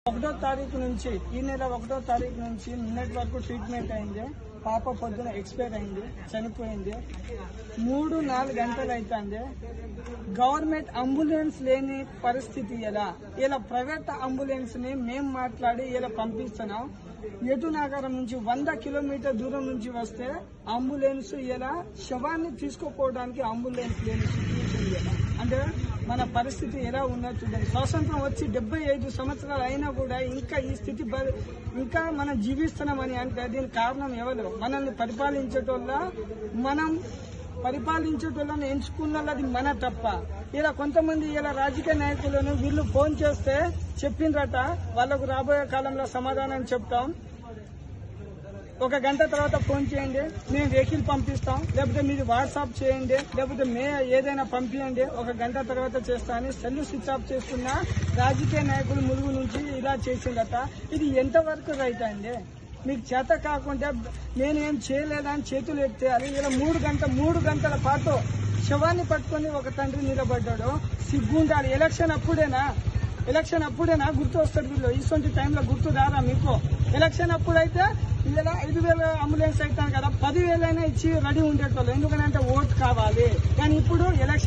1వ తారీఖు నుంచి ఈ నెల 1వ తారీఖు నుంచి నిన్నటి వరకు ట్రీట్మెంట్ అయింది. పాప పొద్దున ఎక్స్పైర్ అయింది, చనిపోయింది. 3-4 గంటలు అవుతుంది. గవర్నమెంట్ అంబులెన్స్ లేని పరిస్థితి ఇలా ప్రైవేట్ అంబులెన్స్ ని మేము మాట్లాడి ఇలా పంపిస్తున్నాం. ఎటునాగరం నుంచి 100 కిలోమీటర్ దూరం నుంచి వస్తే అంబులెన్స్ ఇలా శవాన్ని తీసుకోపోవడానికి అంబులెన్స్ లేని సిచ్యువేషన్ అంటే మన పరిస్థితి ఎలా ఉన్నది చూడండి. స్వాతంత్రం వచ్చి 75 సంవత్సరాలు అయినా కూడా ఇంకా ఈ స్థితి ఇంకా మనం జీవిస్తున్నామని అంటే దీనికి కారణం ఎవరు? మనల్ని పరిపాలించేటోళ్ళని ఎంచుకున్నది మన తప్ప. ఇలా కొంతమంది ఇలా రాజకీయ నాయకులను వీళ్ళు ఫోన్ చేస్తే చెప్పిండ్రట వాళ్ళకు రాబోయే కాలంలో సమాధానం చెప్తాం, 1 గంట తర్వాత ఫోన్ చేయండి, మేము వెహికల్ పంపిస్తాం, లేకపోతే మీరు వాట్సాప్ చేయండి, లేకపోతే ఏదైనా పంపించండి, 1 గంట తర్వాత చేస్తా అని సెల్లు స్విచ్ ఆఫ్ చేస్తున్న రాజకీయ నాయకులు ములుగు నుంచి ఇలా చేసిందట. ఇది ఎంతవరకు రైట్ అండి? మీకు చేత కాకుండా నేనేం చేయలేదని చేతులు ఎత్తేయాలి. ఇలా 3 గంటల పాటు శవాన్ని పట్టుకొని ఒక తండ్రి నిలబడ్డాడు. సిగ్గుండాలి. ఎలక్షన్ అప్పుడేనా గుర్తు వస్తుంది వీళ్ళు. ఇటువంటి టైంలో గుర్తు రారా మీకు? ఎలక్షన్ అప్పుడైతే ఇలా 5,000 అంబులెన్స్ అవుతాను కదా, 10,000 అయినా ఇచ్చి రెడీ ఉండేటోళ్ళు. ఎందుకంటే ఓటు కావాలి. కానీ ఇప్పుడు ఎలక్షన్